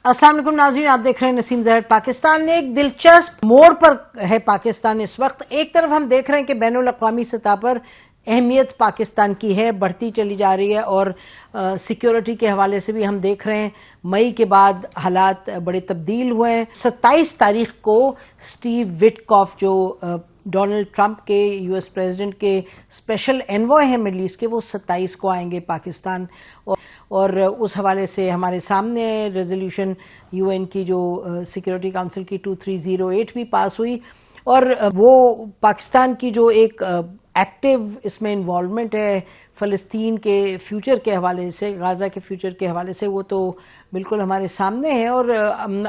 السلام علیکم ناظرین، آپ دیکھ رہے ہیں نسیم زہر پاکستان نے ایک دلچسپ موڑ پر ہے پاکستان اس وقت. ایک طرف ہم دیکھ رہے ہیں کہ بین الاقوامی سطح پر اہمیت پاکستان کی ہے، بڑھتی چلی جا رہی ہے، اور سیکیورٹی کے حوالے سے بھی ہم دیکھ رہے ہیں مئی کے بعد حالات بڑے تبدیل ہوئے ہیں. 27 تاریخ کو سٹیو وٹکاف جو ڈونلڈ ٹرمپ کے یو ایس پریزیڈنٹ کے اسپیشل انوائے ہیں مڈل ایسٹ کے، وہ 27 کو آئیں گے پاکستان، اور اس حوالے سے ہمارے سامنے ریزولوشن یو این کی جو سیکیورٹی کونسل کی 2308 بھی پاس ہوئی، اور وہ پاکستان کی جو ایک ایکٹیو اس میں انوالومنٹ ہے فلسطین کے فیوچر کے حوالے سے، غزہ کے فیوچر کے حوالے سے، وہ تو بالکل ہمارے سامنے ہے. اور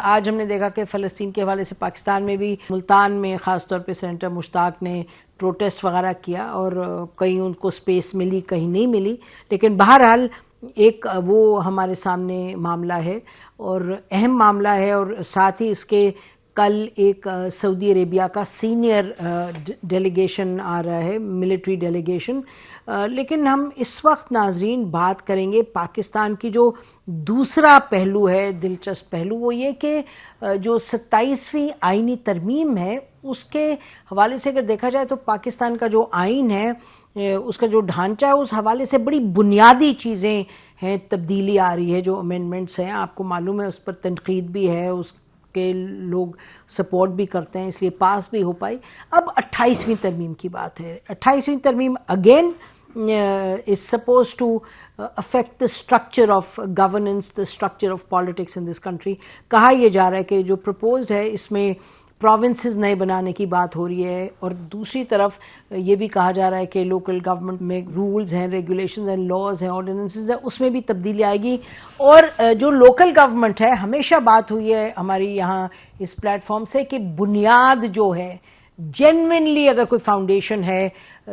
آج ہم نے دیکھا کہ فلسطین کے حوالے سے پاکستان میں بھی ملتان میں خاص طور پہ سینیٹر مشتاق نے پروٹیسٹ وغیرہ کیا، اور کہیں ان کو سپیس ملی کہیں نہیں ملی، لیکن بہرحال ایک وہ ہمارے سامنے معاملہ ہے اور اہم معاملہ ہے. اور ساتھ ہی اس کے کل ایک سعودی عربیہ کا سینئر ڈیلیگیشن آ رہا ہے، ملٹری ڈیلیگیشن. لیکن ہم اس وقت ناظرین بات کریں گے پاکستان کی جو دوسرا پہلو ہے، دلچسپ پہلو، وہ یہ کہ جو 27ویں آئینی ترمیم ہے اس کے حوالے سے اگر دیکھا جائے تو پاکستان کا جو آئین ہے، اس کا جو ڈھانچہ ہے، اس حوالے سے بڑی بنیادی چیزیں ہیں، تبدیلی آ رہی ہے. جو امینڈمنٹس ہیں آپ کو معلوم ہے اس پر تنقید بھی ہے، اس کے لوگ سپورٹ بھی کرتے ہیں، اس لیے پاس بھی ہو پائی. اب 28ویں ترمیم کی بات ہے. 28ویں ترمیم again is supposed to affect the structure of governance, the structure of politics in this country. کہا یہ جا رہا ہے کہ جو proposed ہے اس میں پروونسز نئے بنانے کی بات ہو رہی ہے، اور دوسری طرف یہ بھی کہا جا رہا ہے کہ لوکل گورنمنٹ میں رولز ہیں، ریگولیشنز ہیں، لاز ہیں، آرڈیننسز ہیں، اس میں بھی تبدیلی آئے گی. اور جو لوکل گورنمنٹ ہے، ہمیشہ بات ہوئی ہے ہماری یہاں اس پلیٹ فارم سے کہ بنیاد جو ہے، جینوینلی اگر کوئی فاؤنڈیشن ہے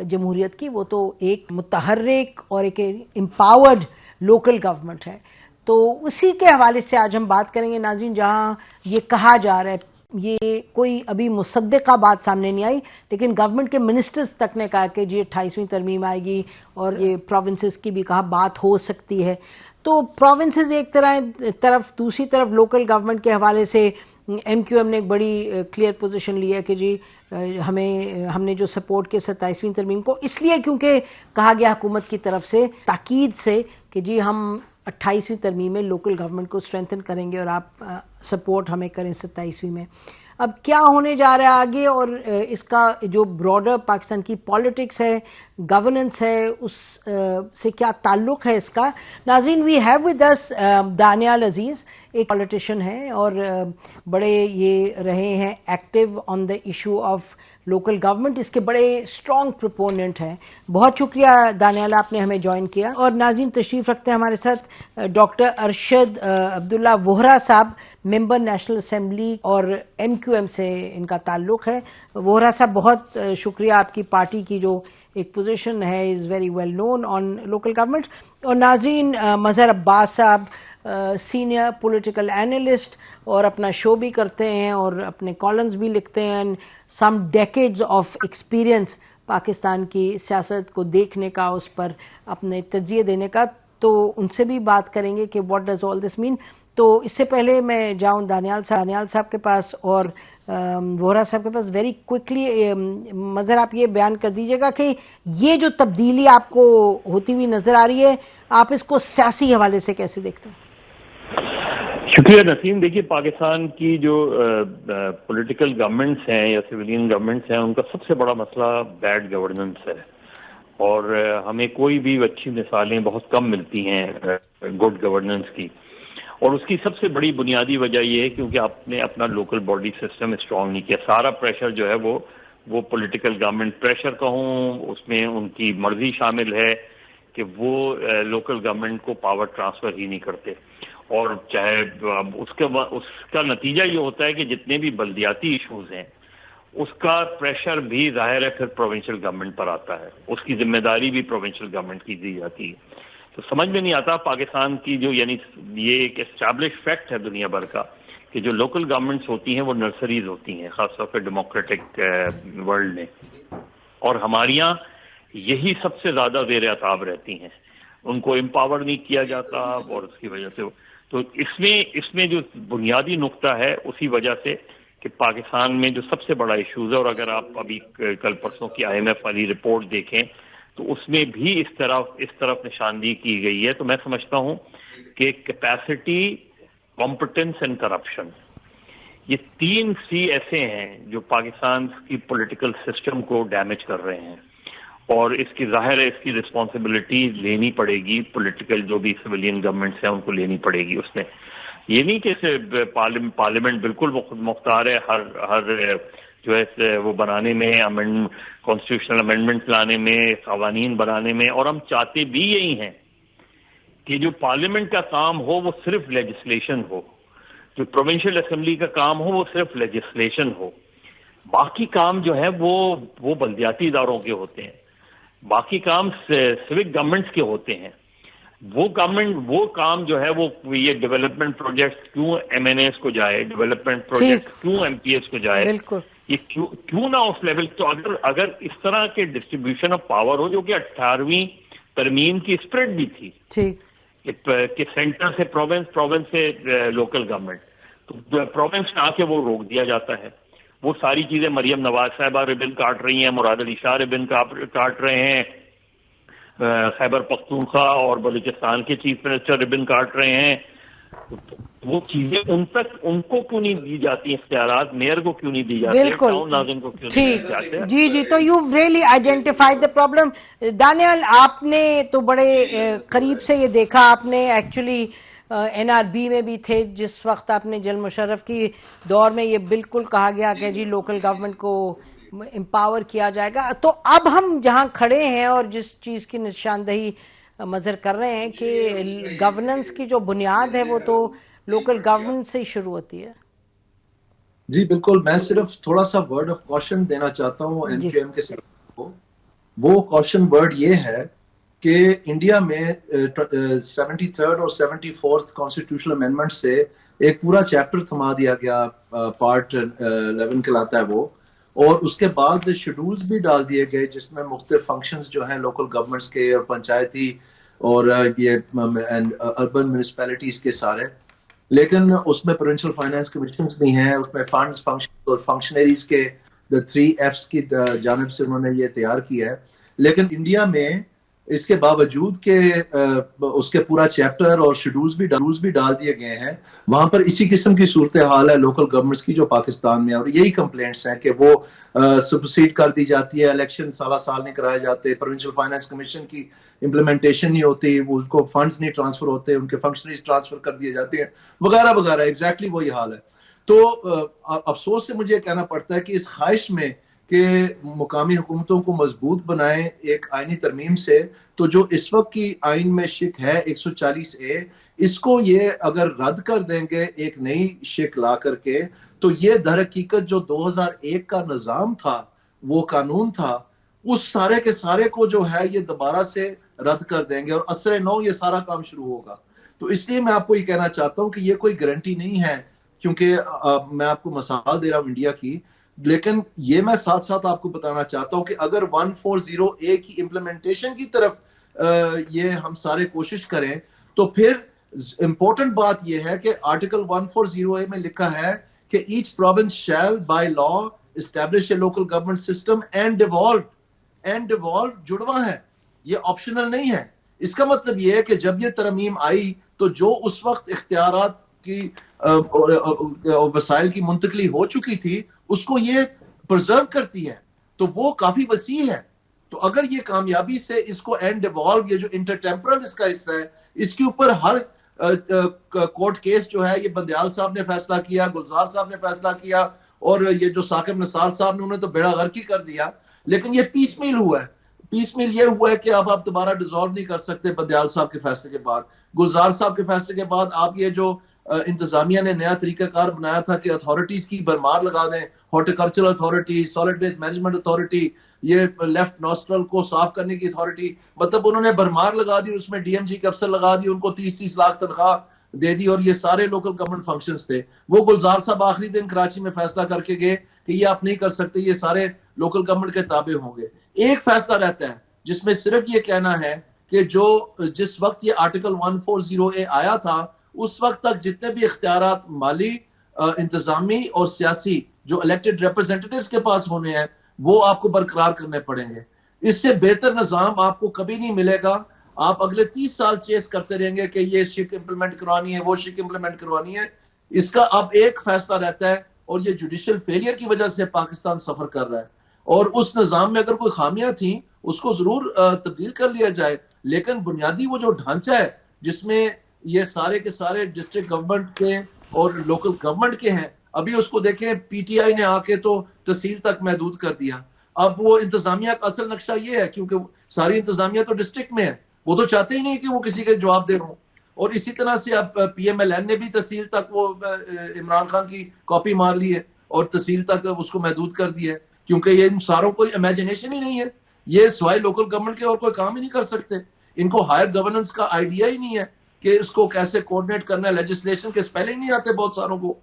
جمہوریت کی، وہ تو ایک متحرک اور ایک امپاورڈ لوکل گورنمنٹ ہے. تو اسی کے حوالے سے آج ہم بات کریں گے ناظرین، جہاں یہ کہا جا رہا ہے، یہ کوئی ابھی مصدقہ بات سامنے نہیں آئی، لیکن گورنمنٹ کے منسٹرز تک نے کہا کہ جی 28ویں ترمیم آئے گی، اور یہ پروونسز کی بھی کہا بات ہو سکتی ہے. تو پروونسز ایک طرف، دوسری طرف لوکل گورنمنٹ کے حوالے سے ایم کیو ایم نے ایک بڑی کلیئر پوزیشن لی ہے کہ جی ہم نے جو سپورٹ کے 27ویں ترمیم کو اس لیے کیونکہ کہا گیا حکومت کی طرف سے تاکید سے کہ جی ہم 28ویں ترمیم میں لوکل گورنمنٹ کو اسٹرینتھن کریں گے اور آپ سپورٹ ہمیں کریں 27ویں میں. اب کیا ہونے جا رہا ہے آگے، اور اس کا جو براڈر پاکستان کی پالیٹکس ہے، گورننس ہے، اس سے کیا تعلق ہے اس کا. ناظرین، we have with us Daniyal Aziz, ایک پالیٹیشین ہیں اور بڑے یہ رہے ہیں active on the issue of local government, اس کے بڑے اسٹرانگ پروپوننٹ ہیں. بہت شکریہ دانیال، آپ نے ہمیں جوائن کیا. اور ناظرین تشریف رکھتے ہیں ہمارے ساتھ ڈاکٹر ارشد عبداللہ وہرا صاحب، ممبر نیشنل اسمبلی اور ایم کیو ایم سے ان کا تعلق ہے. وہرا صاحب، بہت شکریہ، آپ کی پارٹی کی جو ایک پوزیشن ہے is very well known on local government. اور ناظرین مظہر عباس صاحب، سینئر پولیٹیکل اینالسٹ، اور اپنا شو بھی کرتے ہیں اور اپنے کالمز بھی لکھتے ہیں، سم ڈیکیڈز آف ایکسپیرینس پاکستان کی سیاست کو دیکھنے کا، اس پر اپنے تجزیے دینے کا. تو ان سے بھی بات کریں گے کہ واٹ ڈز آل دس مین. تو اس سے پہلے میں جاؤں دانیال صاحب کے پاس اور وہرا صاحب کے پاس، ویری کوئکلی مظہر آپ یہ بیان کر دیجئے گا کہ یہ جو تبدیلی آپ کو ہوتی ہوئی نظر آ رہی ہے، آپ اس کو سیاسی حوالے سے کیسے دیکھتے ہیں؟ شکریہ نسیم. دیکھیے، پاکستان کی جو پولیٹیکل گورنمنٹس ہیں یا سویلین گورنمنٹس ہیں، ان کا سب سے بڑا مسئلہ بیڈ گورننس ہے، اور ہمیں کوئی بھی اچھی مثالیں بہت کم ملتی ہیں گڈ گورننس کی. اور اس کی سب سے بڑی بنیادی وجہ یہ ہے کیونکہ آپ نے اپنا لوکل باڈی سسٹم اسٹرانگ نہیں کیا. سارا پریشر جو ہے وہ پولیٹیکل گورنمنٹ پریشر کہوں، اس میں ان کی مرضی شامل ہے کہ وہ لوکل گورنمنٹ کو پاور ٹرانسفر ہی نہیں کرتے. اور چاہے اس کا نتیجہ یہ ہوتا ہے کہ جتنے بھی بلدیاتی ایشوز ہیں اس کا پریشر بھی ظاہر ہے پھر پروونشل گورنمنٹ پر آتا ہے، اس کی ذمہ داری بھی پروونشل گورنمنٹ کی دی جاتی ہے. تو سمجھ میں نہیں آتا پاکستان کی جو، یعنی یہ ایک اسٹیبلش فیکٹ ہے دنیا بھر کا کہ جو لوکل گورنمنٹس ہوتی ہیں وہ نرسریز ہوتی ہیں، خاص طور پہ ڈیموکریٹک ورلڈ میں، اور ہمارے یہاں یہی سب سے زیادہ زیر عتاب رہتی ہیں. ان کو امپاور نہیں کیا جاتا، اور اس کی وجہ سے تو اس میں جو بنیادی نقطہ ہے اسی وجہ سے کہ پاکستان میں جو سب سے بڑا ایشوز ہے، اور اگر آپ ابھی کل پرسوں کی IMF والی رپورٹ دیکھیں تو اس میں بھی اس طرف نشاندہی کی گئی ہے. تو میں سمجھتا ہوں کہ کیپیسٹی، کمپٹنس اینڈ کرپشن، یہ 3 C ایسے ہیں جو پاکستان کی پولیٹیکل سسٹم کو ڈیمیج کر رہے ہیں، اور اس کی ظاہر ہے اس کی رسپانسبلٹی لینی پڑے گی. پولیٹیکل جو بھی سویلین گورنمنٹس ہیں ان کو لینی پڑے گی. اس نے یہ نہیں کہ پارلیمنٹ بالکل خود مختار ہے ہر جو ہے وہ بنانے میں، کانسٹیٹیوشنل امینڈمنٹ لانے میں، قوانین بنانے میں، اور ہم چاہتے بھی یہی ہیں کہ جو پارلیمنٹ کا کام ہو وہ صرف لیجسلیشن ہو، جو پروونشل اسمبلی کا کام ہو وہ صرف لیجسلیشن ہو. باقی کام جو ہے وہ بلدیاتی اداروں کے ہوتے ہیں، باقی کام سیوک گورنمنٹس کے ہوتے ہیں. وہ کام جو ہے وہ یہ ڈیولپمنٹ پروجیکٹس کیوں MNAs کو جائے، ڈیولپمنٹ پروجیکٹس کیوں MPs کو جائے، یہ کیوں نہ اس لیول. تو اگر اس طرح کے ڈسٹریبیوشن آف پاور ہو، جو کہ 18ویں ترمیم کی اسپرٹ بھی تھی کہ سینٹر سے پروونس سے لوکل گورنمنٹ، تو پروونس میں آ کے وہ روک دیا جاتا ہے. وہ ساری چیزیں مریم نواز صاحبہ ربن کاٹ رہی ہیں، مراد علی شاہ ربن کاٹ رہے ہیں، خیبر پختونخوا اور بلوچستان کے چیف منسٹر ربن کاٹ رہے ہیں. وہ چیزیں ان کو کیوں نہیں دی جاتی اختیارات؟ میئر کو کیوں نہیں دی جاتی؟ ٹاؤن ناظم کو کیوں نہیں دی جاتے؟ جی تو you really identified the problem. Daniyal, آپ نے تو بڑے قریب سے یہ دیکھا، آپ نے ایکچولی NRB میں بھی تھے جس وقت آپ نے جنرل مشرف کی دور میں یہ بالکل کہا گیا کہ جی لوکل گورنمنٹ کو امپاور کیا جائے گا. تو اب ہم جہاں کھڑے ہیں اور جس چیز کی نشاندہی مظہر کر رہے ہیں کہ گورننس کی جو بنیاد ہے وہ تو لوکل گورنمنٹ سے ہی شروع ہوتی ہے. جی بالکل. میں صرف تھوڑا سا ورڈ آف کوشن دینا چاہتا ہوں NQM کے ساتھ کو. وہ کوشن ورڈ یہ ہے کہ انڈیا میں 73rd اور 74th کانسٹیٹیوشنل امینڈمنٹ سے ایک پورا چیپٹر تھما دیا گیا، پارٹ 11 کہلاتا ہے وہ، اور اس کے بعد شیڈولز بھی ڈال دیے گئے جس میں مختلف فنکشنز جو ہیں لوکل گورنمنٹس کے اور پنچایتی اور یہ اربن میونسپیلٹیز کے سارے. لیکن اس میں پروونشل فائنانس کمیشنز بھی ہیں، اس میں فنڈز، فنکشن اور فنکشنریز کے 3 Fs کی جانب سے انہوں نے یہ تیار کیا ہے. لیکن انڈیا میں اس کے باوجود کہ اس کے پورا چیپٹر اور شیڈولز بھی ڈال دیے گئے ہیں، وہاں پر اسی قسم کی صورتحال ہے لوکل گورنمنٹس کی جو پاکستان میں، اور یہی کمپلینٹس ہیں کہ وہ سپرسیڈ کر دی جاتی ہے، الیکشن سال نہیں کرائے جاتے، پروونشل فائنانس کمیشن کی امپلیمنٹیشن نہیں ہوتی، ان کو فنڈز نہیں ٹرانسفر ہوتے، ان کے فنکشنریز ٹرانسفر کر دیے جاتے ہیں وغیرہ وغیرہ. ایگزیکٹلی وہی حال ہے. تو افسوس سے مجھے کہنا پڑتا ہے کہ اس خواہش میں کہ مقامی حکومتوں کو مضبوط بنائیں ایک آئینی ترمیم سے، تو جو اس وقت کی آئین میں شک ہے 140A، اس کو یہ اگر رد کر دیں گے ایک نئی شک لا کر کے، تو یہ در حقیقت جو 2001 کا نظام تھا، وہ قانون تھا، اس سارے کے سارے کو جو ہے یہ دوبارہ سے رد کر دیں گے اور اثر نو یہ سارا کام شروع ہوگا. تو اس لیے میں آپ کو یہ کہنا چاہتا ہوں کہ یہ کوئی گارنٹی نہیں ہے، کیونکہ میں آپ کو مثال دے رہا ہوں انڈیا کی، لیکن یہ میں ساتھ ساتھ آپ کو بتانا چاہتا ہوں کہ اگر 140A کی امپلیمنٹیشن کی طرف یہ ہم سارے کوشش کریں، تو پھر امپورٹنٹ بات یہ ہے کہ آرٹیکل 140A میں لکھا ہے کہ each province shall by law establish a local government system and devolve جڑواں ہے، یہ آپشنل نہیں ہے. اس کا مطلب یہ ہے کہ جب یہ ترمیم آئی تو جو اس وقت اختیارات کی وسائل کی منتقلی ہو چکی تھی اس کو یہ پرزرو کرتی ہے، تو وہ کافی وسیع ہے. تو اگر یہ کامیابی سے اس کو اینڈ ایوالو، یہ جو انٹرٹیمپرل اس کا حصہ ہے، اس کے اوپر ہر کورٹ کیس جو ہے، یہ بندیال صاحب نے فیصلہ کیا، گلزار صاحب نے فیصلہ کیا، اور یہ جو ثاقب نثار صاحب نے، انہوں نے تو بیڑا غرق ہی کر دیا. لیکن یہ پیس میل ہوا ہے. پیس میل یہ ہوا ہے کہ اب آپ دوبارہ ڈیزالو نہیں کر سکتے بندیال صاحب کے فیصلے کے بعد، گلزار صاحب کے فیصلے کے بعد. آپ یہ جو انتظامیہ نے نیا طریقہ کار بنایا تھا کہ اتھارٹیز کی برمار لگا دیں، horticultural authority, solid waste management authority, یہ لیفٹ نوسٹرل کو صاف کرنے کی اتھارٹی، مطلب انہوں نے برمار لگا دی، اس میں DMG کے افسر لگا دی، ان کو 30 لاکھ تنخواہ دے دی، اور یہ سارے لوکل گورنمنٹ فنکشنز تھے. وہ گلزار صاحب آخری دن کراچی میں فیصلہ کر کے گئے کہ یہ آپ نہیں کر سکتے، یہ سارے لوکل گورنمنٹ کے تابع ہوں گے. ایک فیصلہ رہتا ہے جس میں صرف یہ کہنا ہے کہ جس وقت یہ آرٹیکل 140A آیا تھا اس وقت تک جتنے بھی اختیارات مالی انتظامی اور سیاسی جو الیکٹڈ ریپرزینٹیٹیوز کے پاس ہونے ہیں وہ آپ کو برقرار کرنے پڑیں گے. اس سے بہتر نظام آپ کو کبھی نہیں ملے گا. آپ اگلے 30 سال چیز کرتے رہیں گے کہ یہ شک امپلیمنٹ کروانی ہے وہ شک امپلیمنٹ کروانی ہے. اس کا اب ایک فیصلہ رہتا ہے اور یہ جوڈیشل فیلئر کی وجہ سے پاکستان سفر کر رہا ہے. اور اس نظام میں اگر کوئی خامیاں تھیں اس کو ضرور تبدیل کر لیا جائے, لیکن بنیادی وہ جو ڈھانچہ ہے جس میں یہ سارے کے سارے ڈسٹرکٹ گورنمنٹ کے اور لوکل گورنمنٹ کے ہیں, ابھی اس کو دیکھیں پی ٹی آئی نے آ کے تو تحصیل تک محدود کر دیا. اب وہ انتظامیہ کا اصل نقشہ یہ ہے کیونکہ ساری انتظامیہ تو ڈسٹرکٹ میں ہے, وہ تو چاہتے ہی نہیں کہ وہ کسی کے جواب دے ہوں. اور اسی طرح سے اب پی ایم ایل این نے بھی تحصیل تک وہ عمران خان کی کاپی مار لی ہے اور تحصیل تک اس کو محدود کر دیا ہے, کیونکہ یہ ان ساروں کو امیجنیشن ہی نہیں ہے. یہ سوائے لوکل گورنمنٹ کے اور کوئی کام ہی نہیں کر سکتے. ان کو ہائر گورننس کا آئیڈیا ہی نہیں ہے کہ اس کو کیسے کوآرڈینیٹ کرنا ہے. لیجسلیشن کے اسپیلنگ نہیں آتے بہت ساروں کو,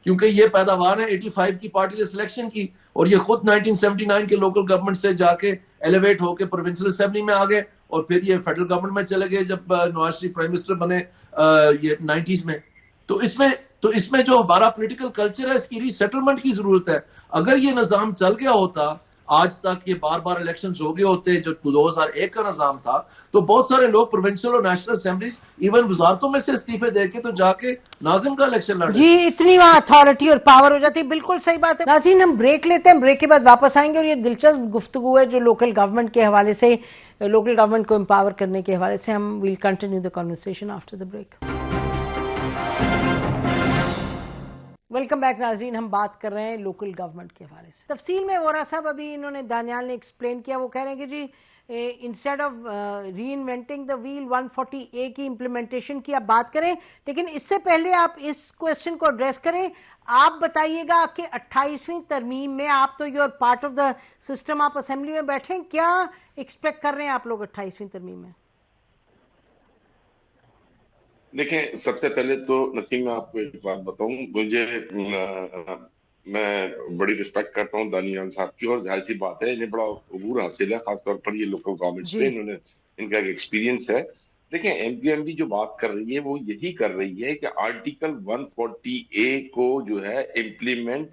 کیونکہ یہ پیداوار ہے 85 کی پارٹی سلیکشن کی, اور یہ خود 1979 کے لوکل گورنمنٹ سے جا کے ایلیویٹ ہو کے پروونشل اسمبلی میں آ گئے, اور پھر یہ فیڈرل گورنمنٹ میں چلے گئے جب نواز شریف پرائم منسٹر بنے یہ 90s میں. تو اس میں جو ہمارا پولیٹیکل کلچر ہے اس کی ری سیٹلمنٹ کی ضرورت ہے. اگر یہ نظام چل گیا ہوتا آج تک, یہ بار بار الیکشنز ہو گئے ہوتے جو 2001 کا نظام تھا, تو بہت سارے لوگ پروونشل اور نیشنل اسمبلیز ایون وزارتوں میں سے استعفے دے کے تو جا کے ناظم کا الیکشن لڑ. جی اتنی وہاں اتھارٹی اور پاور ہو جاتی ہے. بالکل صحیح بات ہے. ناظرین ہم بریک لیتے ہیں, بریک کے بعد واپس آئیں گے اور یہ دلچسپ گفتگو ہے جو لوکل گورنمنٹ کے حوالے سے, لوکل گورنمنٹ کو امپاور کرنے کے حوالے سے. ہم will continue the conversation after the break. Welcome back ناظرین, ہم بات کر رہے ہیں لوکل گورنمنٹ کے حوالے سے. تفصیل میں وورا صاحب ابھی انہوں نے, دانیال نے ایکسپلین کیا, وہ کہہ رہے ہیں کہ جی instead of reinventing the wheel 140A کی امپلیمنٹیشن کی آپ بات کریں, لیکن اس سے پہلے آپ اس کویسچن کو ایڈریس کریں. آپ بتائیے گا کہ 28ویں ترمیم میں آپ تو you are part of the system, آپ اسمبلی میں بیٹھیں, کیا ایکسپیکٹ کر رہے ہیں آپ لوگ 28ویں ترمیم میں؟ دیکھیں سب سے پہلے تو نسیم میں آپ کو ایک بات بتاؤں, مجھے میں بڑی رسپیکٹ کرتا ہوں دانیال صاحب کی, اور ظاہر سی بات ہے انہیں بڑا عبور حاصل ہے, خاص طور پر یہ لوکل گورنمنٹس پہ انہوں نے, ان کا ایک ایکسپیرینس ہے. دیکھیں ایم پی جو بات کر رہی ہے وہ یہی کر رہی ہے کہ آرٹیکل 140A کو جو ہے امپلیمنٹ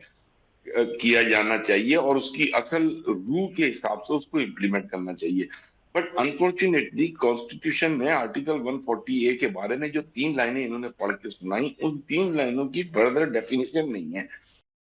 کیا جانا چاہیے اور اس کی اصل روح کے حساب سے اس کو امپلیمنٹ کرنا چاہیے. بٹ انفارچونیٹلی کانسٹیٹیوشن میں آرٹیکل 140A کے بارے میں جو 3 لائنیں انہوں نے پڑھ کے سنائی, ان 3 لائنوں کی فردر ڈیفینیشن نہیں ہے.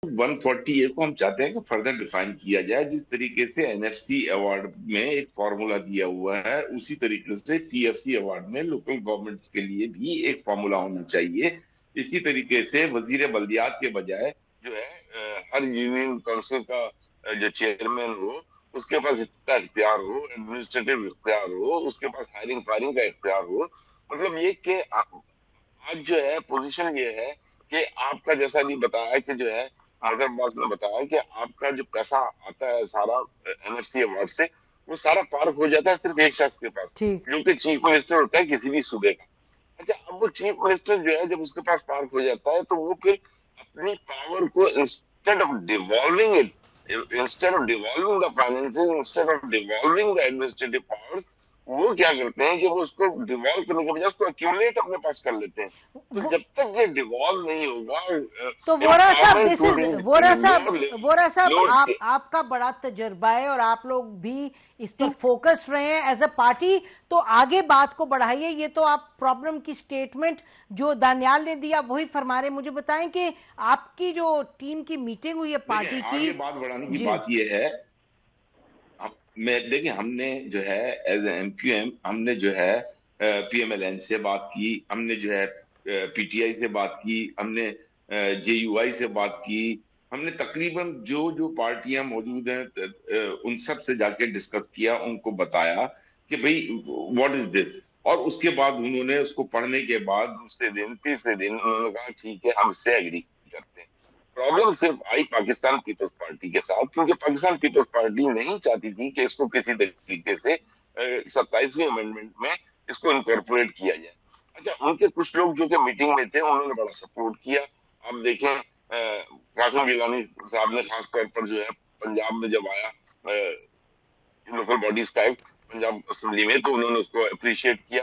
140A کو ہم چاہتے ہیں کہ فردر ڈیفائن کیا جائے. جس طریقے سے NFC ایوارڈ میں ایک فارمولا دیا ہوا ہے, اسی طریقے سے PFC ایوارڈ میں لوکل گورنمنٹس کے لیے بھی ایک فارمولا ہونا چاہیے. اسی طریقے سے وزیر بلدیات کے بجائے جو ہے ہر یونین کونسل کا جو چیئرمین ہو اس کے پاس اتنا اختیار ہو, ایڈمنسٹریٹو اختیار ہو, اس کے پاس ہائرنگ فائرنگ کا اختیار ہو. مطلب یہ کہ آج جو ہے پوزیشن یہ ہے کہ آپ کا جیسا بھی بتایا کہ جو ہے حضرت عباس نے بتایا کہ آپ کا جو پیسہ آتا ہے سارا NFC ایوارڈ سے, وہ سارا پارک ہو جاتا ہے صرف ایک شخص کے پاس, جو کہ چیف منسٹر ہوتا ہے کسی بھی صوبے کا. اچھا, اب وہ چیف منسٹر جو ہے جب اس کے پاس پارک ہو جاتا ہے تو وہ پھر اپنی پاور کو instead of devolving it, instead of devolving the finances, instead of devolving the administrative powers, وہ کیا کرتے ہیں کہ وہ اس کو ڈیوالو کرنے کے بجائے اس کو ایکیومولیٹ اپنے پاس کر لیتے ہیں. تو جب تک یہ ڈیوالو نہیں ہوگا تو وورا صاحب آپ کا بڑا تجربہ ہے اور آپ لوگ بھی اس پر فوکس رہے ہیں ایز اے پارٹی, تو آگے بات کو بڑھائیے. یہ تو آپ پرابلم کی سٹیٹمنٹ جو دانیال نے دیا وہی فرما رہے. مجھے بتائیں کہ آپ کی جو ٹیم کی میٹنگ ہوئی ہے پارٹی کی, بات بڑھانے کی بات یہ ہے, دیکھیں ہم نے جو ہے ایز اے MQM ہم نے جو ہے PMLN سے بات کی, ہم نے جو ہے PTI سے بات کی, ہم نے JUI سے بات کی, ہم نے تقریباً جو پارٹیاں موجود ہیں ان سب سے جا کے ڈسکس کیا, ان کو بتایا کہ بھئی واٹ از دس, اور اس کے بعد انہوں نے اس کو پڑھنے کے بعد دوسرے دن تیسرے دن انہوں نے کہا ٹھیک ہے ہم اس سے ایگری کرتے ہیں. پرابلم صرف آئی پاکستان پیپلز پارٹی کے ساتھ, کیونکہ پاکستان پیپلز پارٹی نہیں چاہتی تھی کہ اس کو کسی طریقے سے 27ویں امینڈمنٹ میں اس کو انکارپوریٹ کیا جائے. اچھا, ان کے کچھ لوگ جو کہ میٹنگ میں تھے انہوں نے بڑا سپورٹ کیا. آپ دیکھیں قاسم گیلانی صاحب نے خاص طور پر جو ہے پنجاب میں جب آیا لوکل باڈیز کا ایکٹ پنجاب اسمبلی میں, تو انہوں نے اس کو اپریشیٹ کیا.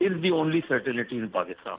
is the only certainty in Pakistan.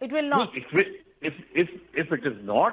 If it is not,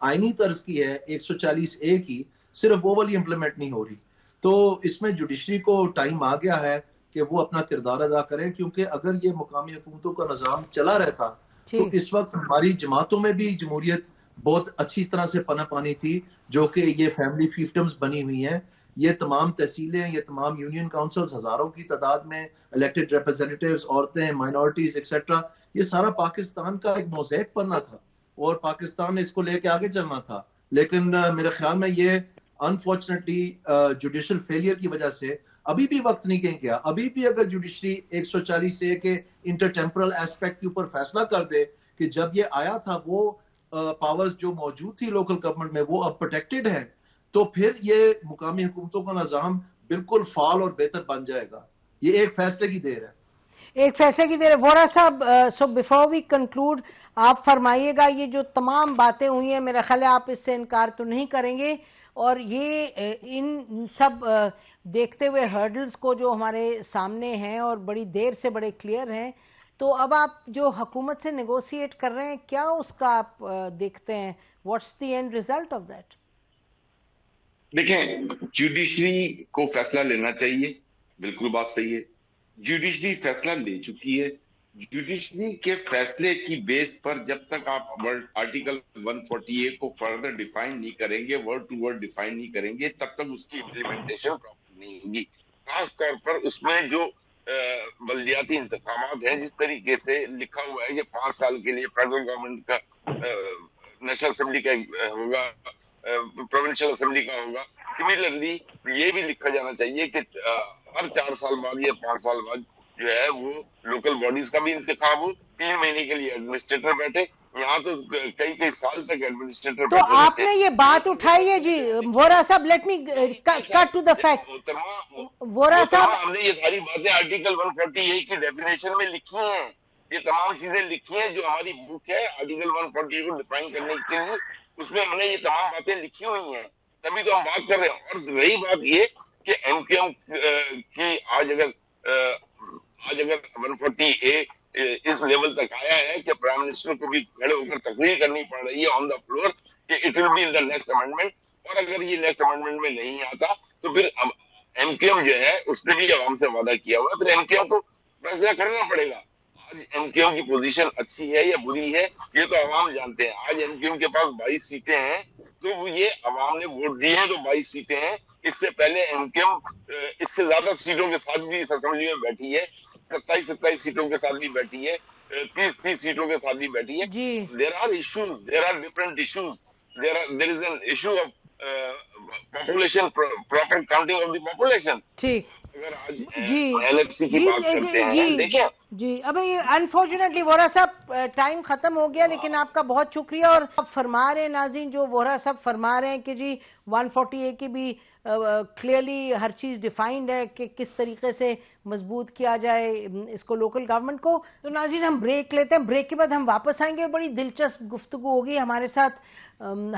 آئینی طرز کی ہے 140A کی, صرف وہ والی امپلیمنٹ نہیں ہو رہی. تو اس میں جوڈیشری کو ٹائم آ گیا ہے کہ وہ اپنا کردار ادا کریں, کیونکہ اگر یہ مقامی حکومتوں کا نظام چلا رہتا تو اس وقت ہماری جماعتوں میں بھی جمہوریت بہت اچھی طرح سے پناہ پانی تھی, جو کہ یہ فیملی فیفڈمز بنی ہوئی ہیں. یہ تمام تحصیلیں, یہ تمام یونین کاؤنسلز ہزاروں کی تعداد میں, الیکٹڈ ریپرزینٹیوز, عورتیں, مائنورٹیز ایکسیٹرا, یہ سارا پاکستان کا ایک موزیک بننا تھا اور پاکستان نے اس کو لے کے آگے چلنا تھا. لیکن میرے خیال میں یہ انفارچونیٹلی جوڈیشل فیلئر کی وجہ سے ابھی بھی وقت نہیں کہیں گیا. ابھی بھی اگر جوڈیشری 140A کے انٹر ٹیمپرل ایسپیکٹ کے اوپر فیصلہ کر دے کہ جب یہ آیا تھا وہ پاورز جو موجود تھی لوکل گورنمنٹ میں وہ اب پروٹیکٹڈ ہے, تو پھر یہ مقامی حکومتوں کا نظام بالکل فعال اور بہتر بن جائے گا. یہ ایک فیصلے کی دیر ہے, ایک فیصلے کی دیر ہے. وورا صاحب, سو بیفور وی کنکلوڈ آپ فرمائیے گا, یہ جو تمام باتیں ہوئی ہیں میرا خیال ہے آپ اس سے انکار تو نہیں کریں گے, اور یہ ان سب دیکھتے ہوئے ہرڈلز کو جو ہمارے سامنے ہیں اور بڑی دیر سے بڑے کلیئر ہیں, تو اب آپ جو حکومت سے نیگوشیٹ کر رہے ہیں کیا اس کا آپ دیکھتے ہیں, what's the end result of that? دیکھیں, جوڈیشری کو فیصلہ لینا چاہیے, بالکل بات صحیح ہے. جوڈیشری فیصلہ لے چکی ہے. جوڈیشری کے فیصلے کی بیس پر جب تک آپ آرٹیکل 140A کو فردر ڈیفائن نہیں کریں گے, ورڈ ٹو ورڈ ڈیفائن نہیں کریں گے, تب تک اس کی امپلیمنٹیشن پراپر نہیں ہوگی. خاص طور پر اس میں جو بلدیاتی انتخابات ہیں, جس طریقے سے لکھا ہوا ہے کہ 5 سال کے لیے فیڈرل گورنمنٹ کا نیشنل اسمبلی کا ہوگا, پروونشل اسمبلی کا ہوگا. سملرلی یہ بھی لکھا جانا چاہیے کہ ہر 4 سال بعد یا 5 سال بعد جو ہے وہ لوکل باڈیز کا بھی انتخاب ہو, 3 مہینے کے لیے ایڈمنسٹریٹر بیٹھے. یہاں تو کئی سال تک ایڈمنسٹریٹر تو آپ نے یہ بات اٹھائی ہے. جی وورا صاحب, let me cut to the fact. Vohra صاحب, ہم نے یہ ساری باتیں آرٹیکل 140A کی ڈیفینیشن میں لکھی ہیں. یہ تمام چیزیں لکھی ہیں جو ہماری بک ہے آرٹیکل 140 کو ڈیفائن کرنے کے لیے, اس میں ہم نے یہ تمام باتیں لکھی ہوئی ہیں, تبھی تو ہم بات کر رہے ہیں. اور رہی بات یہ کہ ایم کیو ایم کی آج اگر 140A اس لیول تک آیا ہے کہ پرائم منسٹر کو بھی کھڑے ہو کر تقریر کرنی پڑ رہی ہے آن دا فلور کہ it will be in the next amendment, اور اگر یہ نیکسٹ امینڈمنٹ میں نہیں آتا تو پھر ایم کیو ایم جو ہے اس نے بھی عوام سے وعدہ کیا ہوا ہے, پھر ایم کیو ایم کو فیصلہ کرنا پڑے گا. آج ایم کیو ایم کی پوزیشن اچھی ہے یا بری ہے یہ تو عوام جانتے ہیں. آج ایم کیو ایم کے پاس 22 سیٹیں ہیں, تو یہ عوام نے ووٹ دیے ہیں تو 22 سیٹیں ہیں. اس سے پہلے ایم کیو ایم اس سے زیادہ سیٹوں کے ساتھ بھی اس اسمبلی میں بیٹھی ہے, 27 سیٹوں کے ساتھ بھی بیٹھی ہے, 30 سیٹوں کے ساتھ بھی بیٹھی ہے. There are issues, there are different issues. There is an issue of population, proper counting of the population. ٹھیک, اگر آج LFC کی بات کرتے ہیں, دیکھیں جی اب انفارچونیٹلی وورا صاحب ٹائم ختم ہو گیا, لیکن آپ کا بہت شکریہ. اور آپ فرما رہے ہیں ناظرین, جو وورا صاحب فرما رہے ہیں کہ جی 140A کی بھی کلیئرلی ہر چیز ڈیفائنڈ ہے کہ کس طریقے سے مضبوط کیا جائے اس کو لوکل گورنمنٹ کو. تو ناظرین ہم بریک لیتے ہیں, بریک کے بعد ہم واپس آئیں گے. بڑی دلچسپ گفتگو ہوگی. ہمارے ساتھ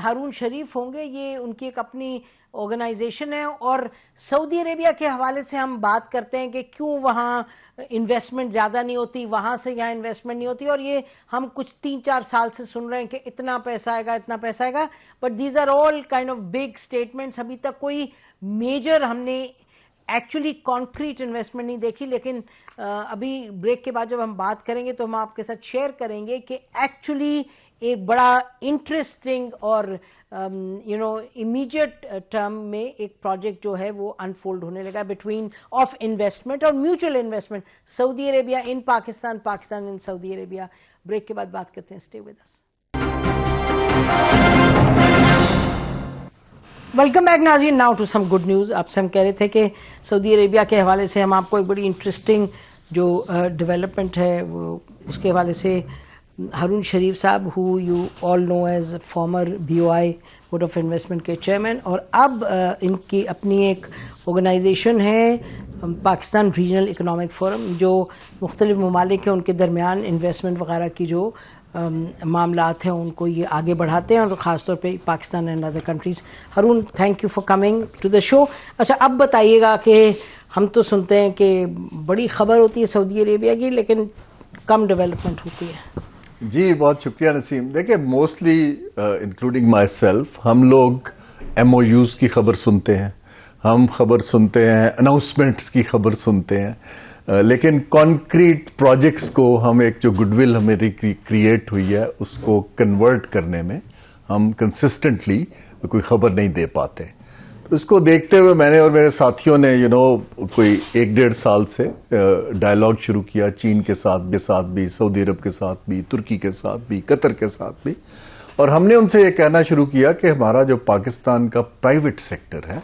ہارون شریف ہوں گے, یہ ان کی ایک اپنی آرگنائزیشن ہے, اور سعودی عربیہ کے حوالے سے ہم بات کرتے ہیں کہ کیوں وہاں انویسٹمنٹ زیادہ نہیں ہوتی, وہاں سے یہاں انویسٹمنٹ نہیں ہوتی, اور یہ ہم کچھ 3-4 سال سے سن رہے ہیں کہ اتنا پیسہ آئے گا, اتنا پیسہ آئے گا, but these are all kind of big statements. ابھی تک کوئی میجر ہم نے ایکچولی کانکریٹ انویسٹمنٹ نہیں دیکھی. لیکن ابھی بریک کے بعد جب ہم بات کریں گے تو ہم آپ کے ساتھ شیئر کریں گے کہ ایکچولی ایک بڑا انٹرسٹنگ اور امیڈیٹ ٹرم میں ایک پروجیکٹ جو ہے وہ انفولڈ ہونے لگا بٹوین آف انویسٹمنٹ اور mutual investment, Saudi Arabia in Pakistan, Pakistan in Saudi Arabia. Break کے بعد بات کرتے ہیں. Stay with us. Welcome back ناظرین. Now to some good news. آپ سے ہم کہہ رہے تھے کہ سعودی عربیہ کے حوالے سے ہم آپ کو ایک بڑی انٹرسٹنگ جو ڈیولپمنٹ ہے وہ اس کے حوالے سے ہارون شریف صاحب, who you all know as former BOI board of investment کے چیئرمین, اور اب ان کی اپنی ایک آرگنائزیشن ہے پاکستان ریجنل اکنامک فورم, جو مختلف ممالک ہیں ان کے درمیان انویسٹمنٹ وغیرہ کی جو معاملات ہیں ان کو یہ آگے بڑھاتے ہیں, اور خاص طور پہ Pakistan and other countries. Haroon, thank you for coming to the show. اچھا اب بتائیے گا کہ ہم تو سنتے ہیں کہ بڑی خبر ہوتی ہے سعودی عربیہ کی, لیکن کم ڈیولپمنٹ ہوتی ہے. جی بہت شکریہ نسیم. دیکھیں موسٹلی انکلوڈنگ مائی سیلف ہم لوگ MOUs کی خبر سنتے ہیں, ہم خبر سنتے ہیں, اناؤنسمنٹس کی خبر سنتے ہیں, لیکن کانکریٹ پروجیکٹس کو ہم ایک جو گڈ ول ہماری کریٹ ہوئی ہے اس کو کنورٹ کرنے میں ہم کنسسٹنٹلی کوئی خبر نہیں دے پاتے. تو اس کو دیکھتے ہوئے میں نے اور میرے ساتھیوں نے کوئی 1-1.5 سال سے ڈائلاگ شروع کیا چین کے ساتھ بھی, سعودی عرب کے ساتھ بھی, ترکی کے ساتھ بھی, قطر کے ساتھ بھی, اور ہم نے ان سے یہ کہنا شروع کیا کہ ہمارا جو پاکستان کا پرائیویٹ سیکٹر ہے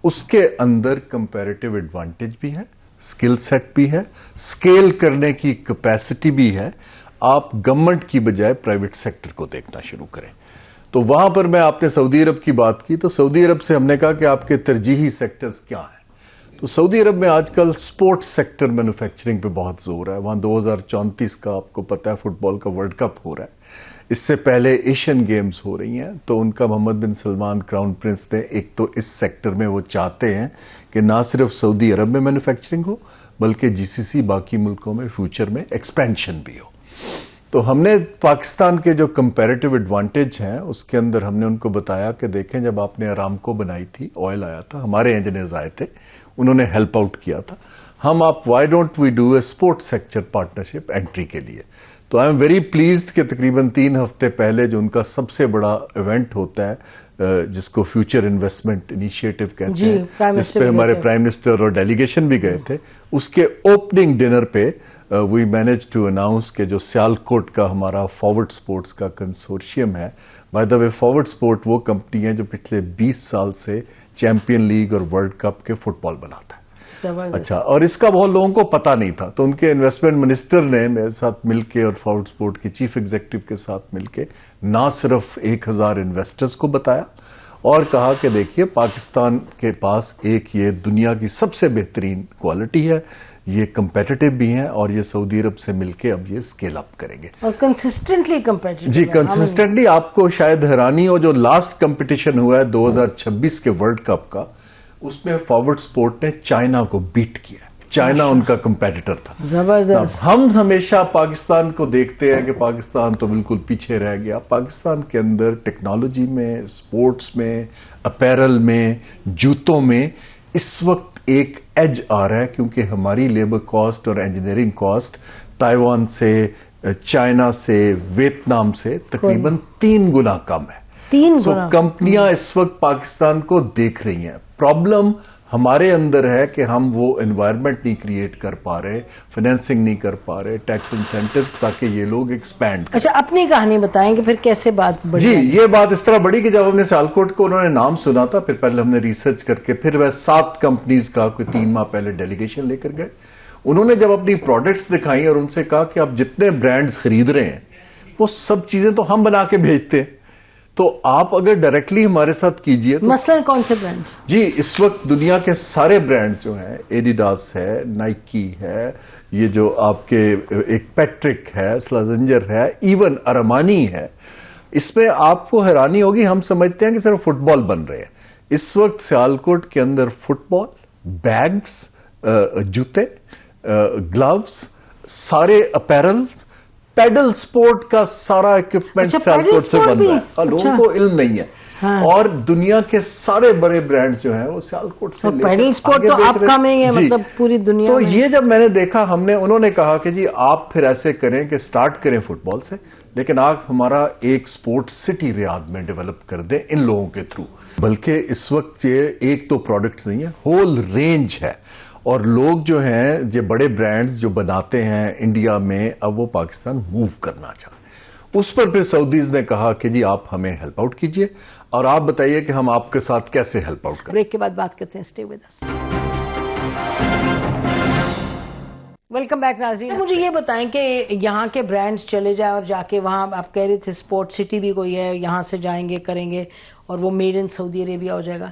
اس کے اندر کمپیریٹیو ایڈوانٹیج بھی ہے, سکل سیٹ بھی ہے, سکیل کرنے کی کیپیسٹی بھی ہے. آپ گورنمنٹ کی بجائے پرائیویٹ سیکٹر کو دیکھنا شروع کریں. تو وہاں پر میں آپ نے سعودی عرب کی بات کی, تو سعودی عرب سے ہم نے کہا کہ آپ کے ترجیحی سیکٹرز کیا ہیں. تو سعودی عرب میں آج کل سپورٹس سیکٹر مینوفیکچرنگ پہ بہت زور ہے. وہاں 2034 کا آپ کو پتہ ہے فٹ بال کا ورلڈ کپ ہو رہا ہے, اس سے پہلے ایشین گیمز ہو رہی ہیں. تو ان کا محمد بن سلمان کراؤن پرنس نے ایک تو اس سیکٹر میں وہ چاہتے ہیں کہ نہ صرف سعودی عرب میں مینوفیکچرنگ ہو بلکہ GCC باقی ملکوں میں فیوچر میں ایکسپینشن بھی ہو. تو ہم نے پاکستان کے جو کمپیریٹیو ایڈوانٹیج ہیں اس کے اندر ہم نے ان کو بتایا کہ دیکھیں جب آپ نے ارامکو بنائی تھی, آئل آیا تھا, ہمارے انجینئرز آئے تھے, انہوں نے ہیلپ آؤٹ کیا تھا. ہم آپ why don't we do a sport sector partnership entry کے لیے. تو آئی ایم ویری پلیزڈ کہ تقریباً 3 ہفتے پہلے جو ان کا سب سے بڑا ایونٹ ہوتا ہے جس کو فیوچر انویسٹمنٹ انیشیٹو کہتے ہیں, جس پہ ہمارے پرائم منسٹر اور ڈیلیگیشن بھی گئے تھے, اس کے اوپننگ ڈنر پہ وی مینج ٹو اناؤنس کہ جو سیالکوٹ کا ہمارا فارورڈ سپورٹس کا کنسورشیم ہے, by the way forward support وہ کمپنی ہے جو پچھلے 20 سال سے چیمپئن لیگ اور ورلڈ کپ کے فٹ بال بناتا ہے. اچھا, اور اس کا بہت لوگوں کو پتا نہیں تھا. تو ان کے انویسٹمنٹ منسٹر نے میرے ساتھ مل کے اور فارورڈ سپورٹ کے چیف ایگزیکٹو کے ساتھ مل کے نہ صرف 1000 انویسٹرز کو بتایا اور کہا کہ دیکھیے پاکستان کے پاس ایک یہ دنیا کی سب سے بہترین کوالٹی ہے, یہ کمپیٹیٹو بھی ہیں اور یہ سعودی عرب سے مل کے اب یہ سکیل اپ کریں گے اور کنسسٹنٹلی کمپیٹیٹو. جی کنسسٹنٹلی. آپ کو شاید حیرانی ہو جو لاسٹ کمپٹیشن ہوا ہے 2026 کے ورلڈ کپ کا, اس میں فارورڈ سپورٹ نے چائنا کو بیٹ کیا. چائنا ان کا کمپیٹیٹر تھا. زبردست. ہم ہمیشہ پاکستان کو دیکھتے ہیں کہ پاکستان تو بالکل پیچھے رہ گیا. پاکستان کے اندر ٹیکنالوجی میں, سپورٹس میں, اپیرل میں, جوتوں میں اس وقت ایک ایج آ رہا ہے کیونکہ ہماری لیبر کاسٹ اور انجینئرنگ کاسٹ تائیوان سے, چائنا سے, ویتنام سے تقریباً 3 گنا کم ہے. 3 گنا. کمپنیاں اس وقت پاکستان کو دیکھ رہی ہیں. پرابلم ہمارے اندر ہے کہ ہم وہ انوائرمنٹ نہیں کریٹ کر پا رہے, فائنینسنگ نہیں کر پا رہے, ٹیکس انسینٹیوز تاکہ یہ لوگ ایکسپینڈ کریں. اچھا, اپنی کہانی بتائیں کہ پھر کیسے بات بڑھی؟ جی یہ بات اس طرح بڑی کہ جب ہم نے سیالکوٹ کو انہوں نے نام سنا تھا, پھر پہلے ہم نے ریسرچ کر کے پھر وہ 7 کمپنیز کا کوئی 3 ماہ پہلے ڈیلیگیشن لے کر گئے. انہوں نے جب اپنی پروڈکٹس دکھائیں اور ان سے کہا کہ آپ جتنے برانڈز خرید رہے ہیں وہ سب چیزیں تو ہم بنا کے بھیجتے ہیں, تو آپ اگر ڈائریکٹلی ہمارے ساتھ کیجئے. مثلاً کون سے برانڈز؟ جی اس وقت دنیا کے سارے برانڈ جو ہیں, ایڈیڈاس ہے, نائکی ہے, یہ جو آپ کے ایک پیٹرک ہے, سلازنجر ہے, ایون ارمانی ہے. اس میں آپ کو حیرانی ہوگی, ہم سمجھتے ہیں کہ صرف فٹ بال بن رہے ہیں. اس وقت سیالکوٹ کے اندر فٹ بال, بیگز, جوتے, گلوز, سارے اپیرلز, پیڈل سپورٹ کا سارا ایکوپمنٹ سیالکوٹ سے بن رہا ہے. لوگوں کو علم نہیں ہے. اور دنیا کے سارے بڑے برانڈ جو ہیں وہ سیالکوٹ سے لے کر پیڈل سپورٹ تو آپ کا میں ہے, مطلب پوری دنیا تو میں. یہ جب میں نے دیکھا, انہوں نے کہا کہ جی آپ پھر ایسے کریں کہ سٹارٹ کریں فٹ بال سے, لیکن آپ ہمارا ایک سپورٹ سٹی ریاض میں ڈیولپ کر دیں ان لوگوں کے تھرو. بلکہ اس وقت یہ ایک تو پروڈکٹس نہیں ہے, ہول رینج ہے. اور لوگ جو ہیں یہ بڑے برانڈز جو بناتے ہیں انڈیا میں, اب وہ پاکستان موو کرنا چاہتے ہیں. اس پر پھر سعودیز نے کہا کہ جی آپ ہمیں ہیلپ آؤٹ کیجئے اور آپ بتائیے کہ ہم آپ کے ساتھ کیسے ہیلپ آؤٹ کریں. بریک کے بعد بات کرتے ہیں. Stay with us. Welcome back ناظرین. مجھے یہ بتائیں کہ یہاں کے برانڈز چلے جائیں اور جا کے وہاں, آپ کہہ رہے تھے اسپورٹ سٹی بھی کوئی ہے, یہاں سے جائیں گے کریں گے اور وہ میڈ ان سعودی عربیہ ہو جائے گا,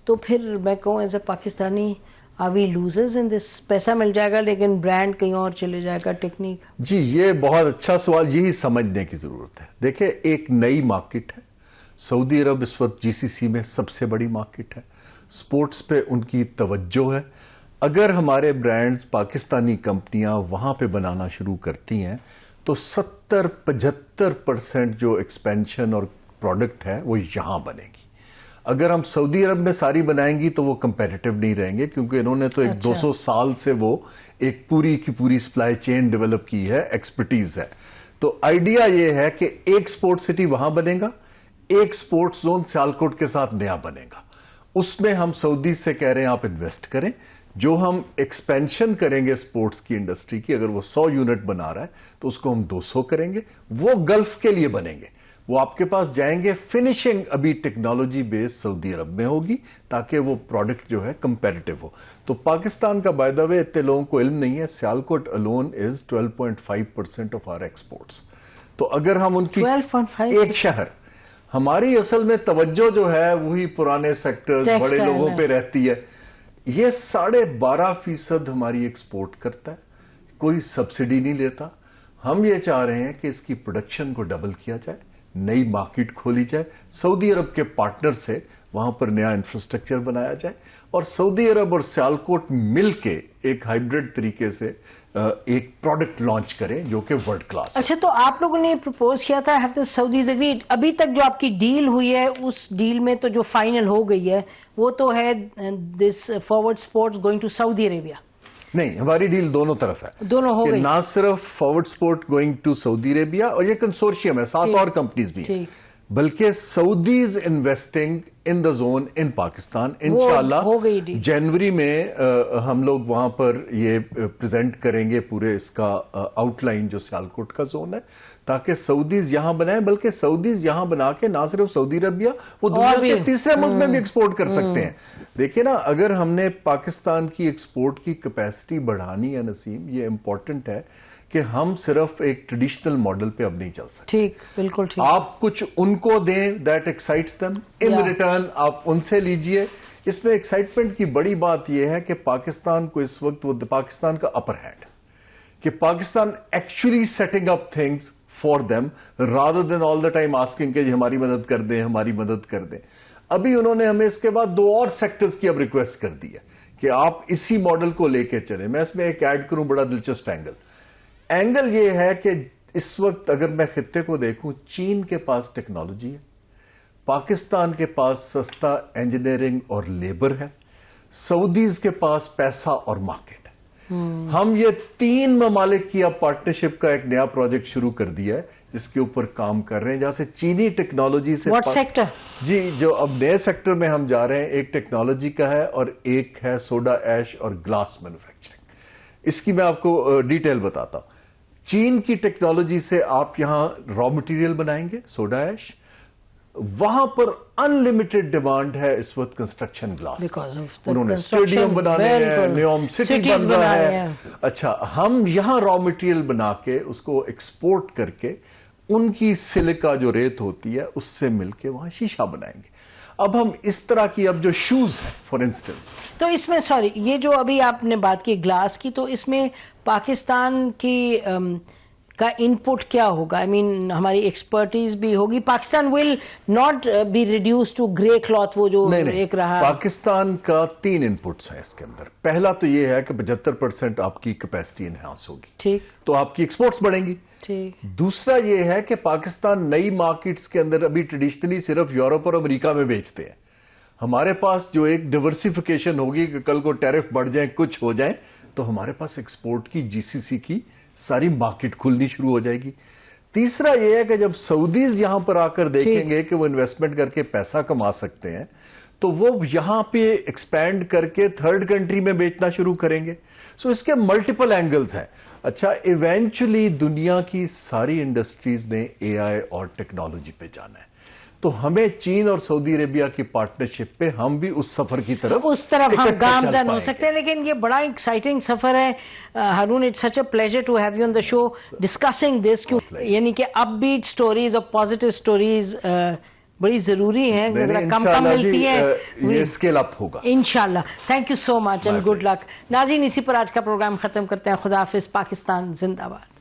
تو پھر میں کہوں as a Pakistani are we losers in this؟ پیسہ مل جائے گا لیکن برانڈ کہیں اور چلے جائے گا, ٹیکنیک. جی یہ بہت اچھا سوال, یہی سمجھنے کی ضرورت ہے. دیکھیں ایک نئی مارکیٹ ہے سعودی عرب, اس وقت GCC میں سب سے بڑی مارکیٹ ہے. سپورٹس پہ ان کی توجہ ہے. اگر ہمارے برانڈز پاکستانی کمپنیاں وہاں پہ بنانا شروع کرتی ہیں تو 70-75% جو ایکسپینشن اور پروڈکٹ ہے وہ یہاں بنے گی. اگر ہم سعودی عرب میں ساری بنائیں گی تو وہ کمپیٹیٹو نہیں رہیں گے, کیونکہ انہوں نے تو ایک 200 سال سے وہ ایک پوری کی پوری سپلائی چین ڈیولپ کی ہے, ایکسپرٹیز ہے. تو آئیڈیا یہ ہے کہ ایک سپورٹ سٹی وہاں بنے گا, ایک سپورٹ زون سیالکوٹ کے ساتھ نیا بنے گا. اس میں ہم سعودی سے کہہ رہے ہیں آپ انویسٹ کریں. جو ہم ایکسپینشن کریں گے سپورٹس کی انڈسٹری کی, اگر وہ 100 یونٹ بنا رہا ہے تو اس کو ہم 200 کریں گے. وہ گلف کے لیے بنیں گے, وہ آپ کے پاس جائیں گے. فنیشنگ ابھی ٹیکنالوجی بیس سعودی عرب میں ہوگی تاکہ وہ پروڈکٹ جو ہے کمپیریٹو ہو. تو پاکستان کا بائی دا وے اتنے لوگوں کو علم نہیں ہے, Sialkot alone is 12.5% of our exports. تو اگر ہم ان کی 12.5 ایک شہر, ہماری اصل میں توجہ جو ہے وہی پرانے سیکٹرز بڑے لوگوں پہ رہتی ہے. یہ 12.5% ہماری ایکسپورٹ کرتا ہے, کوئی سبسڈی نہیں لیتا. ہم یہ چاہ رہے ہیں کہ اس کی پروڈکشن کو ڈبل کیا جائے, نئی مارکیٹ کھولی جائے, سعودی عرب کے پارٹنر سے وہاں پر نیا انفراسٹرکچر بنایا جائے, اور سعودی عرب اور سیالکوٹ مل کے ایک ہائیبرڈ طریقے سے ایک پروڈکٹ لانچ کریں جو کہ ورلڈ کلاس. اچھا, تو آپ لوگوں نے پرپوز کیا تھا ہیو دی سعودیز اگریڈ؟ ابھی تک جو آپ کی ڈیل ہوئی ہے اس ڈیل میں تو جو فائنل ہو گئی ہے وہ تو ہے this forward sports going to Saudi Arabia. نہیں, ہماری ڈیل دونوں طرف ہے, دونوں ہو گئی. نہ صرف forward support going to Saudi Arabia, اور یہ کنسورشیم ہے, 7 اور کمپنیز بھی ہیں, بلکہ Saudis investing in the zone ان پاکستان. انشاءاللہ جنوری میں ہم لوگ وہاں پر یہ پریزنٹ کریں گے پورے اس کا آؤٹ لائن جو سیالکوٹ کا زون ہے, تاکہ سعودیز یہاں بنائیں, بلکہ سعودیز یہاں بنا کے نہ صرف سعودی عربیہ, وہ دنیا کے تیسرے ملک میں بھی ایکسپورٹ کر سکتے ہیں. دیکھیں نا, اگر ہم نے پاکستان کی ایکسپورٹ کی کیپیسٹی بڑھانی ہے نسیم, یہ امپورٹنٹ ہے کہ ہم صرف ایک ٹریڈیشنل ماڈل پہ اب نہیں چل سکتے. ٹھیک, بالکل ٹھیک. آپ کچھ ان کو دیں, that excites them, in return آپ ان سے لیجئے. اس میں ایکسائٹمنٹ کی بڑی بات یہ ہے کہ پاکستان کو اس وقت وہ پاکستان کا اپر ہینڈ, کہ Pakistan actually setting up things for them rather than all the time asking کہ ہماری مدد کر دیں, ہماری مدد کر دیں. ابھی انہوں نے ہمیں اس کے بعد 2 اور سیکٹرز کی اب ریکویسٹ کر دی ہے کہ آپ اسی ماڈل کو لے کے چلیں. میں اس میں ایک ایڈ کروں بڑا دلچسپ اینگل یہ ہے کہ اس وقت اگر میں خطے کو دیکھوں, چین کے پاس ٹیکنالوجی ہے, پاکستان کے پاس سستا انجینئرنگ اور لیبر ہے, سعودیز کے پاس پیسہ اور مارکیٹ ہے. ہم یہ 3 ممالک کی اب پارٹنرشپ کا ایک نیا پروجیکٹ شروع کر دیا ہے جس کے اوپر کام کر رہے ہیں, جہاں سے چینی ٹیکنالوجی سے واٹ سیکٹر جی جو اب نئے سیکٹر میں ہم جا رہے ہیں, ایک ٹیکنالوجی کا ہے اور ایک ہے سوڈا ایش اور گلاس مینوفیکچرنگ. اس کی میں آپ کو ڈیٹیل بتاتا ہوں. چین کی ٹیکنالوجی سے آپ یہاں را مٹیریل بنائیں گے سوڈا ایش, وہاں پر ان لمیٹڈ ڈیمانڈ ہے اس وقت کنسٹرکشن گلاس. انہوں نے اسٹیڈیم بنانے ہیں, نیوم سٹی بن رہا ہے. اچھا, ہم یہاں را مٹیریل بنا کے اس کو ایکسپورٹ کر کے ان کی سلکا جو ریت ہوتی ہے اس سے مل کے وہاں شیشہ بنائیں گے. اب ہم اس طرح کی اب جو شوز ہیں فار انسٹنس, تو اس میں سوری یہ جو ابھی آپ نے بات کی گلاس کی, تو اس میں پاکستان کی کا انپٹ کیا ہوگا؟ آئی مین ہماری ایکسپرٹیز بھی ہوگی. Pakistan will not be reduced to grey cloth, وہ جو ایک رہا. پاکستان کا 3 انپٹس ہیں اس کے اندر. پہلا تو یہ ہے کہ 75% آپ کی کیپیسٹی انہانس ہوگی, ٹھیک, تو آپ کی ایکسپورٹس بڑھیں گی. دوسرا یہ ہے کہ پاکستان نئی مارکیٹس کے اندر ابھی ٹریڈیشنلی صرف یورپ اور امریکہ میں بیچتے ہیں. ہمارے پاس جو ایک ڈیورسیفیکیشن ہوگی کہ کل کو ٹیرف بڑھ جائیں, کچھ ہو جائیں, تو ہمارے پاس ایکسپورٹ کی جی سی سی کی ساری مارکیٹ کھلنی شروع ہو جائے گی. تیسرا یہ ہے کہ جب سعودیز یہاں پر آ کر دیکھیں گے کہ وہ انویسٹمنٹ کر کے پیسہ کما سکتے ہیں, تو وہ یہاں پہ ایکسپینڈ کر کے 3rd کنٹری میں بیچنا شروع کریں گے. سو اس کے ملٹیپل اینگلز ہیں. اچھا, ایونچولی دنیا کی ساری انڈسٹریز نے اے آئی اور ٹیکنالوجی پہ جانا ہے, تو ہمیں چین اور سعودی عربیہ کی پارٹنرشپ پہ ہم بھی اس سفر کی طرف ہم گامزن ہو سکتے ہیں. لیکن یہ بڑا ایکسائٹنگ سفر ہے Haroon. It's such a pleasure to have you on the show discussing this, یعنی کہ اپ بیٹ سٹوریز اور پازیٹیو سٹوریز بڑی ضروری ہیں, کم ملتی ہیں, یہ اسکیل اپ ہوگا انشاءاللہ. Thank you so much and good luck. ناظرین, اسی پر آج کا پروگرام ختم کرتے ہیں. خدا حافظ. پاکستان زندہ باد.